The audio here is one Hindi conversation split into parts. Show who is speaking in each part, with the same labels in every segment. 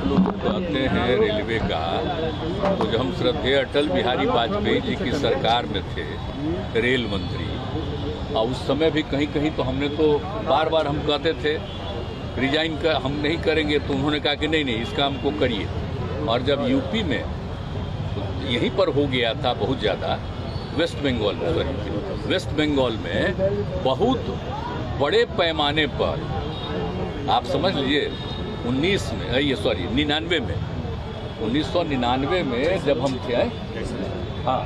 Speaker 1: लोग कहते हैं रेलवे का, तो जब हम श्रद्धेय अटल बिहारी वाजपेयी जी की सरकार में थे रेल मंत्री, और उस समय भी कहीं कहीं तो हमने तो बार बार हम कहते थे रिजाइन कर हम नहीं करेंगे, तो उन्होंने कहा कि नहीं नहीं इस काम को करिए। और जब यूपी में तो यहीं पर हो गया था बहुत ज़्यादा, वेस्ट बंगाल में बहुत बड़े पैमाने पर, आप समझ लीजिए 1999 में जब हम थे, हाँ,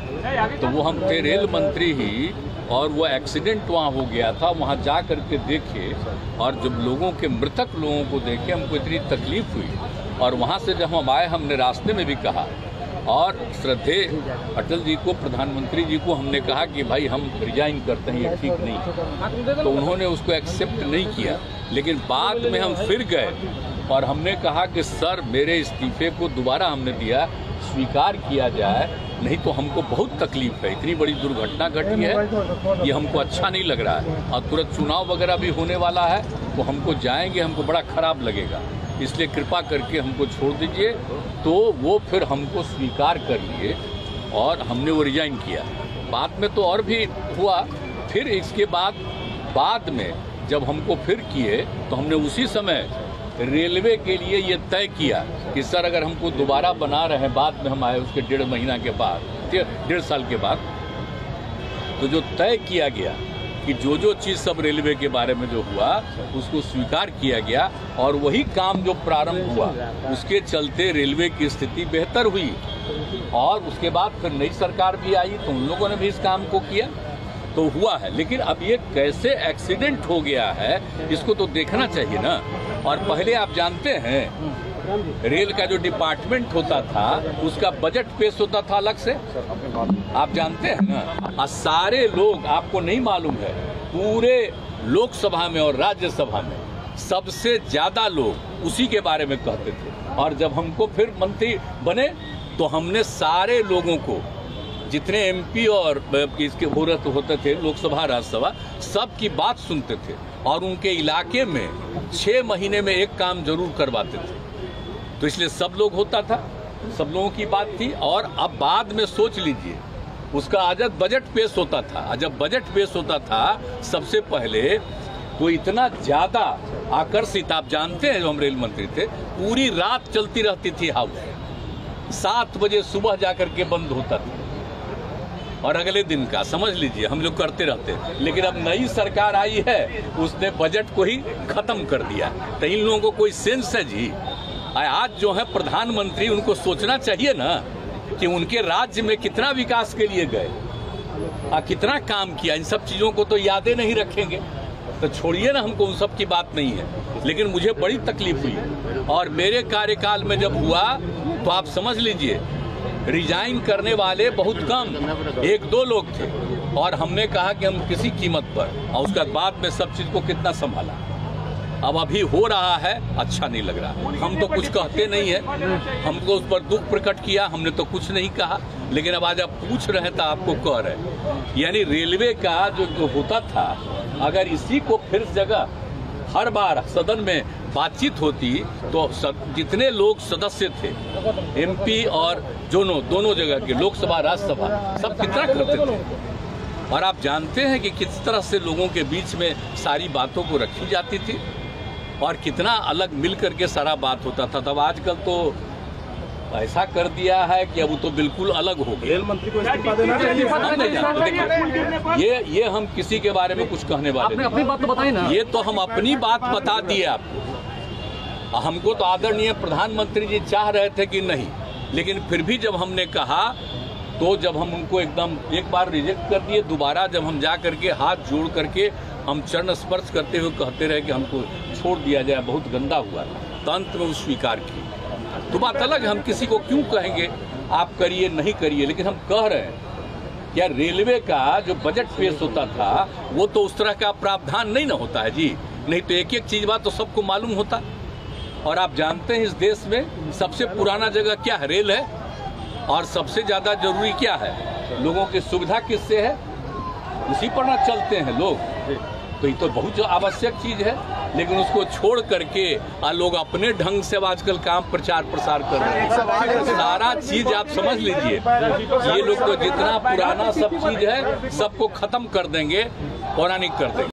Speaker 1: तो वो हम थे रेल मंत्री ही, और वो एक्सीडेंट वहाँ हो गया था। वहाँ जा करके देखे, और जब लोगों के मृतक लोगों को देखे हमको इतनी तकलीफ हुई। और वहाँ से जब हम आए, हमने रास्ते में भी कहा, और श्रद्धेय अटल जी को, प्रधानमंत्री जी को हमने कहा कि भाई हम रिजाइन करते हैं, ये ठीक नहीं। तो उन्होंने उसको एक्सेप्ट नहीं किया। लेकिन बाद में हम फिर गए और हमने कहा कि सर मेरे इस्तीफे को दोबारा हमने दिया, स्वीकार किया जाए, नहीं तो हमको बहुत तकलीफ है, इतनी बड़ी दुर्घटना घटी है, ये हमको अच्छा नहीं लग रहा है। और तुरंत चुनाव वगैरह भी होने वाला है, तो हमको जाएंगे, हमको बड़ा खराब लगेगा, इसलिए कृपा करके हमको छोड़ दीजिए। तो वो फिर हमको स्वीकार कर लिए और हमने वो रिजाइन किया। बाद में तो और भी हुआ। फिर इसके बाद में जब हमको फिर किए, तो हमने उसी समय रेलवे के लिए ये तय किया कि सर अगर हमको दोबारा बना रहे हैं, बाद में हम आए उसके 1.5 महीना के बाद, 1.5 साल के बाद, तो जो तय किया गया कि जो चीज़ सब रेलवे के बारे में जो हुआ उसको स्वीकार किया गया, और वही काम जो प्रारंभ हुआ उसके चलते रेलवे की स्थिति बेहतर हुई। और उसके बाद फिर नई सरकार भी आई, तो उन लोगों ने भी इस काम को किया, तो हुआ है। लेकिन अब ये कैसे एक्सीडेंट हो गया है, इसको तो देखना चाहिए ना। और पहले आप जानते हैं रेल का जो डिपार्टमेंट होता था उसका बजट पेश होता था अलग से, आप जानते हैं ना। और सारे लोग, आपको नहीं मालूम है, पूरे लोकसभा में और राज्यसभा में सबसे ज्यादा लोग उसी के बारे में कहते थे। और जब हमको फिर मंत्री बने, तो हमने सारे लोगों को, जितने एमपी और इसके होते थे लोकसभा राज्यसभा, सब की बात सुनते थे, और उनके इलाके में 6 महीने में एक काम जरूर करवाते थे। तो इसलिए सब लोग होता था, सब लोगों की बात थी। और अब बाद में सोच लीजिए, उसका आजत बजट पेश होता था। जब बजट पेश होता था सबसे पहले, तो इतना ज्यादा आकर्षित, आप जानते हैं, जो हम रेल मंत्री थे, पूरी रात चलती रहती थी हाउस, 7 बजे सुबह जाकर के बंद होता था, और अगले दिन का समझ लीजिए हम लोग करते रहते। लेकिन अब नई सरकार आई है, उसने बजट को ही खत्म कर दिया। तो इन लोगों को कोई सेंस है जी? आज जो है प्रधानमंत्री, उनको सोचना चाहिए ना कि उनके राज्य में कितना विकास के लिए गए, कितना काम किया। इन सब चीजों को तो यादें नहीं रखेंगे, तो छोड़िए ना, हमको उन सब की बात नहीं है। लेकिन मुझे बड़ी तकलीफ हुई, और मेरे कार्यकाल में जब हुआ, तो आप समझ लीजिए रिजाइन करने वाले बहुत कम, 1-2 लोग थे। और हमने कहा कि हम किसी कीमत पर, और उसके बाद में सब चीज को कितना संभाला। अब अभी हो रहा है, अच्छा नहीं लग रहा। हम तो कुछ कहते नहीं है, हमको उस पर दुख प्रकट किया, हमने तो कुछ नहीं कहा। लेकिन अब आज आप पूछ रहे हैं तो आपको कह रहे, यानी रेलवे का जो होता था, अगर इसी को फिर जगह हर बार सदन में बातचीत होती, तो जितने लोग सदस्य थे, एमपी और दोनों जगह के, लोकसभा राज्यसभा, सब कितना करते थे। और आप जानते हैं कि किस तरह से लोगों के बीच में सारी बातों को रखी जाती थी, और कितना अलग मिल करके सारा बात होता था। तब आजकल तो ऐसा कर दिया है कि अब तो बिल्कुल अलग हो गया।
Speaker 2: रेल मंत्री को इस्तीफा देना चाहिए।
Speaker 1: ये हम किसी के बारे में कुछ कहने वाले नहीं।
Speaker 3: अपनी बात तो बताइए ना।
Speaker 1: ये तो हम अपनी बात बता दिए आपको। हमको तो आदरणीय प्रधानमंत्री जी चाह रहे थे कि नहीं, लेकिन फिर भी जब हमने कहा, तो जब हम उनको एकदम एक बार रिजेक्ट कर दिए, दोबारा जब हम जा करके हाथ जोड़ करके हम चरण स्पर्श करते हुए कहते रहे कि हमको छोड़ दिया जाए, बहुत गंदा हुआ, तो अंत में वो स्वीकार की। तो बात अलग, हम किसी को क्यों कहेंगे आप करिए नहीं करिए, लेकिन हम कह रहे हैं क्या रेलवे का जो बजट पेश होता था, वो तो उस तरह का प्रावधान नहीं ना होता है जी। नहीं तो एक चीज बात तो सबको मालूम होता। और आप जानते हैं इस देश में सबसे पुराना जगह क्या है? रेल है। और सबसे ज्यादा जरूरी क्या है? लोगों की सुविधा किससे है? उसी पर ना चलते हैं लोग। तो ये तो बहुत आवश्यक चीज़ है, लेकिन उसको छोड़ करके लोग अपने ढंग से आजकल काम प्रचार प्रसार कर रहे हैं। सारा चीज़ आप समझ लीजिए, ये लोग तो जितना पुराना सब चीज़ है सबको खत्म कर देंगे, पौराणिक कर देंगे।